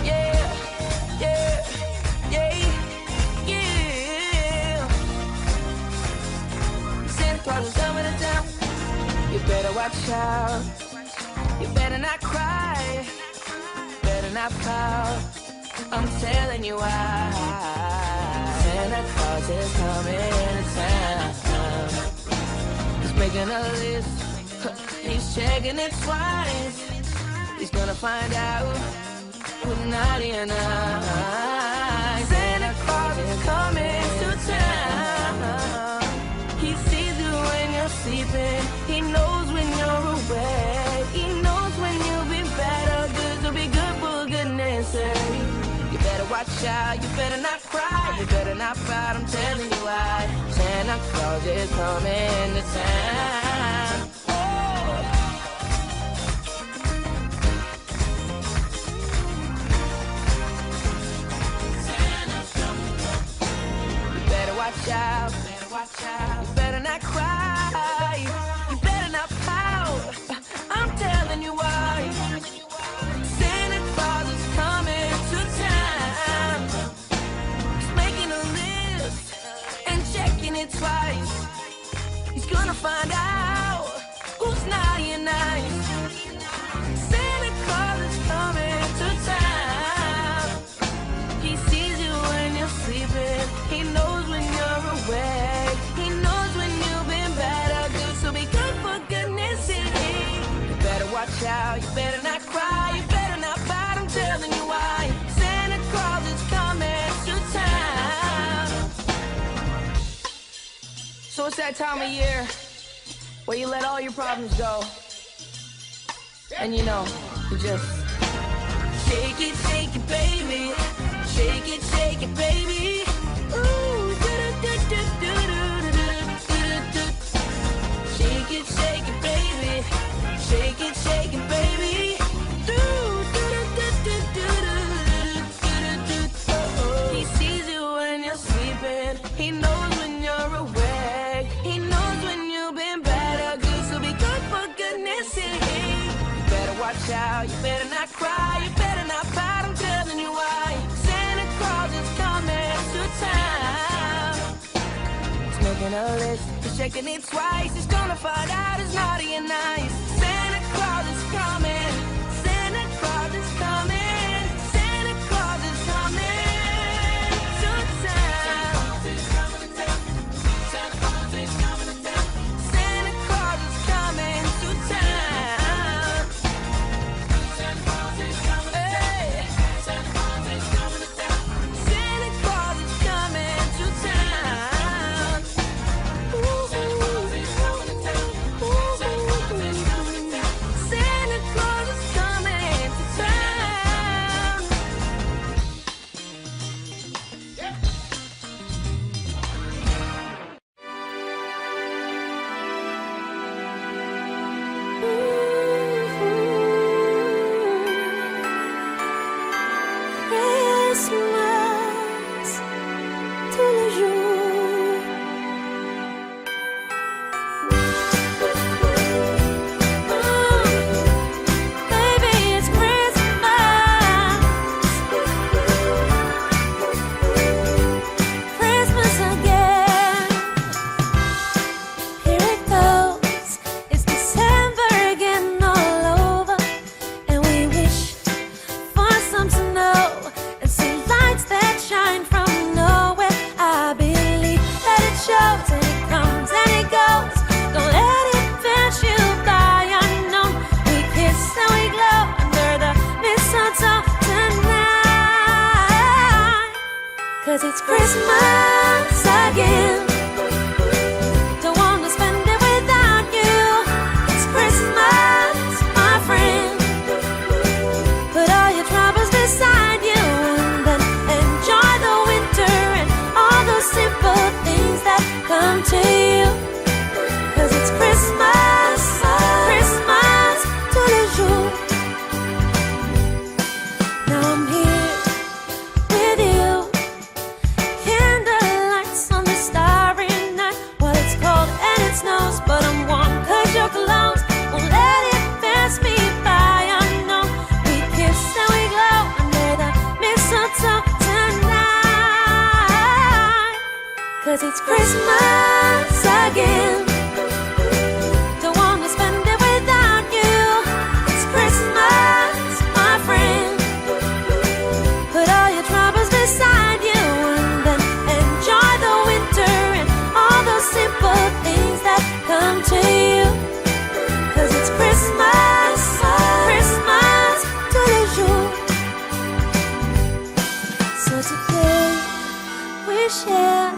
Yeah, yeah, yeah, yeah. Santa Claus is coming to town. You better watch out. You better not cry. Better not pout. I'm telling you why. Santa Claus is coming to town. He's making a list. He's checking it twice. He's gonna find out who's naughty and nice. Santa Claus is coming to town. He sees you when you're sleeping. He knows when you're awake. He knows when you've been bad or good. So be good for goodness sake. You better watch out. You better not cry. You better not pout. I'm telling you why. Santa Claus is coming to town. Watch out, you better not cry, you better not pout, I'm telling you why. Santa Claus is coming to town. He's making a list and checking it twice. He's gonna find out who's naughty and nice. Santa Claus is coming to town. He sees you when you're sleeping. He knows when you're awake. He knows when you've been bad or good. So be good for goodness sake. You better watch out. You better not cry. You better not fight. I'm telling you why. Santa Claus is coming to town. So it's that time of year where you let all your problems go. And you know, you just shake it, baby. Shake it, baby. Ooh, shake it, baby. Shake it, baby. He sees you when you're sleeping. He knows when you're awake. He knows when you've been bad or good. So be good for goodness sake. You better watch out. You better not cry. You better not pout. I'm telling you why. Santa Claus is coming to town. He's making a list. He's checking it twice. He's gonna find out who's naughty and nice. Santa Claus is coming. Santa Claus is coming. Santa Claus is coming to town. Santa Claus is coming to town. Santa Claus is coming to town. Santa Claus is coming to town. Santa Claus is coming to town. Santa Claus is coming to town. Santa Claus is coming to town. Santa Claus is coming to town. Santa Claus is coming to town. Christmas, tous les jours. Baby, it's Christmas. Christmas again. Here it goes. It's December again all over. And we wish for some snow and see lights that shine from nowhere. I believe that it shows and it comes and it goes. Don't let it pass you by unknown. We kiss and we glow under the mistletoe tonight. 'Cause it's Christmas again. Don't wanna spend it without you. It's Christmas, my friend. Put all your troubles beside you and then enjoy the winter and all those simple things that come to you. 'Cause it's Christmas, Christmas tous les jours. Now I'm here with you, candlelights on the stars. 'cause it's Christmas again. Don't wanna spend it without you. It's Christmas, my friend. Put all your troubles beside you and then enjoy the winter and all those simple things that come to you. 'Cause it's Christmas, Christmas tous les jours. So today we share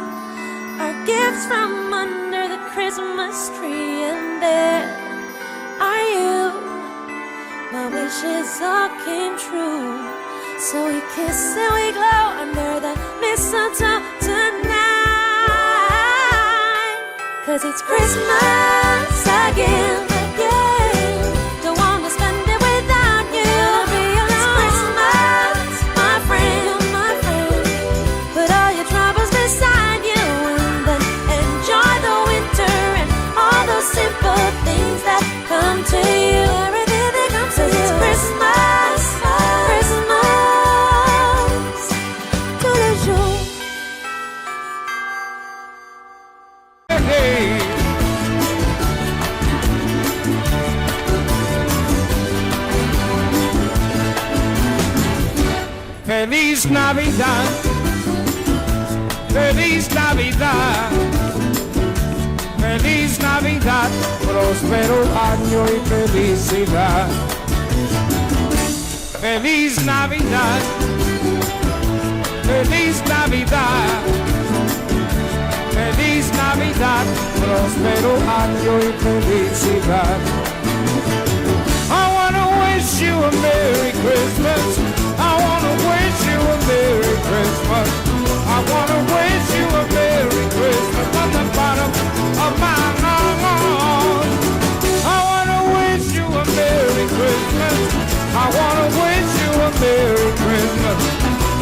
our gifts from under the Christmas tree, and there are you. My wishes all came true, so we kiss and we glow under the mistletoe tonight. 'Cause it's Christmas again. Don't wanna spend it without you. It's Christmas, my friend. Put all your troubles beside you and then enjoy the winter and all those simple things that come to you. Everything that comes to you. It's Christmas, Christmas tous les jours. Feliz Navidad, Feliz Navidad, Feliz Navidad, próspero año y felicidad. Feliz Navidad, Feliz Navidad, Feliz Navidad, próspero año y felicidad. I wanna wish you a Merry Christmas. I wanna wish you a Merry Christmas. I wanna wish you a Merry Christmas from the bottom of my heart. I wanna wish you a Merry Christmas. I wanna wish you a Merry Christmas.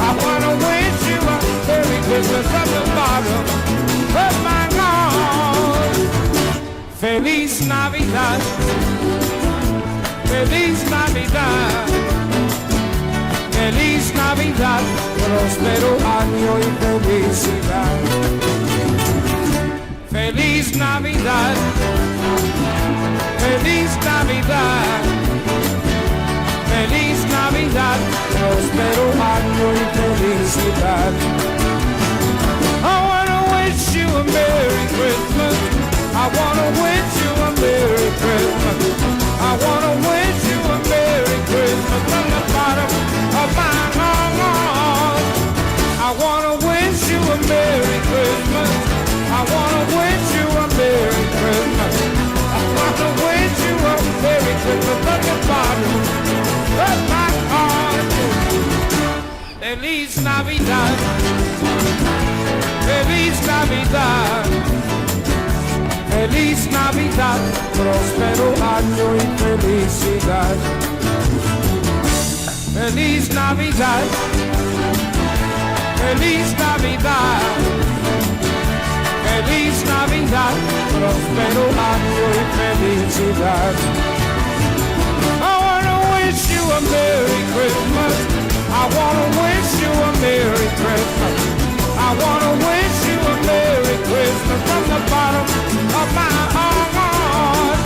I wanna wish you a Merry Christmas from the bottom of my heart. Feliz Navidad, Feliz Navidad, Feliz Navidad, próspero año y felicidad. Feliz Navidad, Feliz Navidad, Feliz Navidad, próspero año y felicidad. I wanna wish you a Merry Christmas. I wanna wish you a Merry Christmas. I wanna wish you a Merry Christmas from the bottom of my heart. I wanna wish you a Merry Christmas. I wanna wish you a Merry Christmas. I wanna wish you a Merry Christmas from the bottom of my heart. Feliz Navidad, Feliz Navidad, Feliz Navidad, próspero año y felicidad. Feliz Navidad, Feliz Navidad, Feliz Navidad, próspero año y felicidad. I wanna wish you a Merry Christmas. I wanna wish you a Merry Christmas. I wanna wish you a Merry Christmas from the bottom of my heart.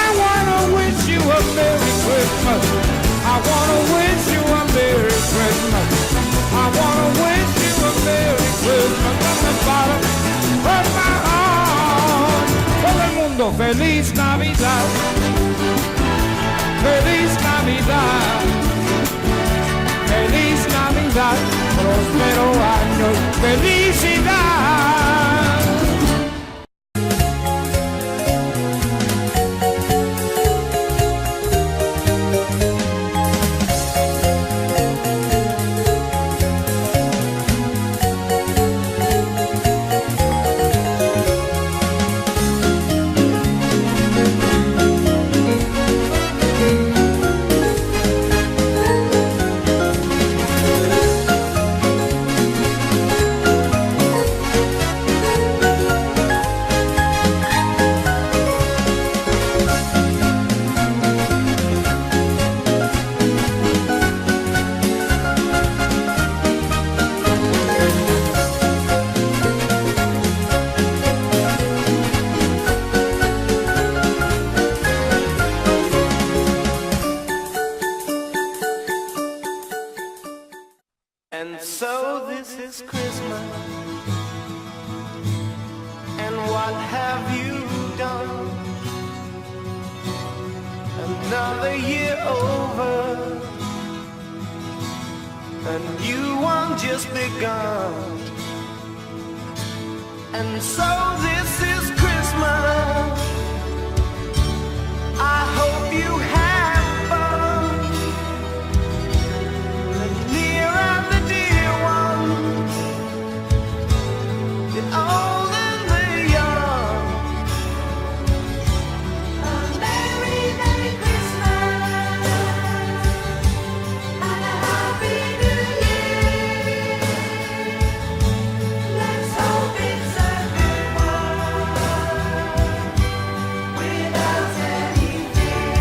I wanna wish you a Merry Christmas. I wanna wish you a Merry Christmas. I wanna wish you a Merry Christmas from the bottom of my heart. Todo el mundo, Feliz Navidad, Feliz Navidad, Feliz Navidad, próspero año y felicidad. what have you done? Another year over, a new one just begun. And so this is Christmas. I hope you have fun. The near and the dear ones, the old and the young. A Merry, Merry Christmas and a Happy New Year. Let's hope it's a good one without any fear.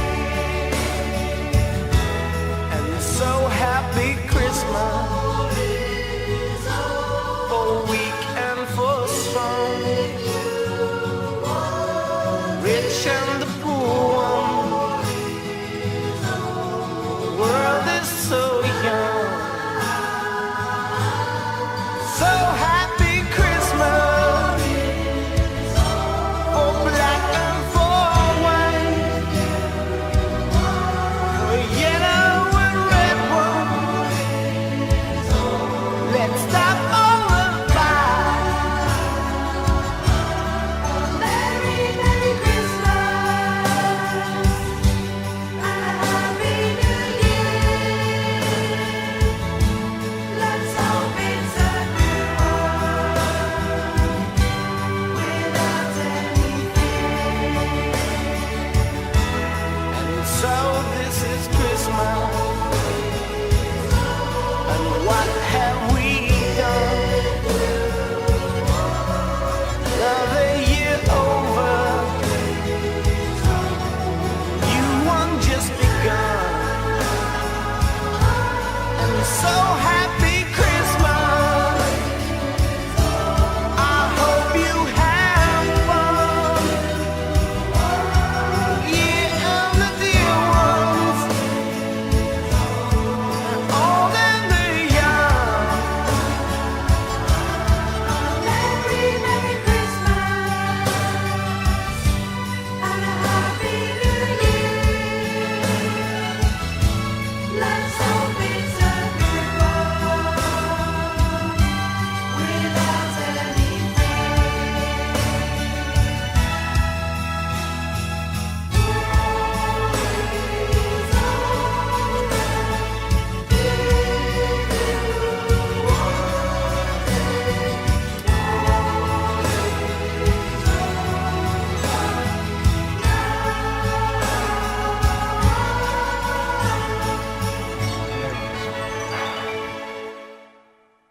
And so happy Christmas for weak and for strong, rich and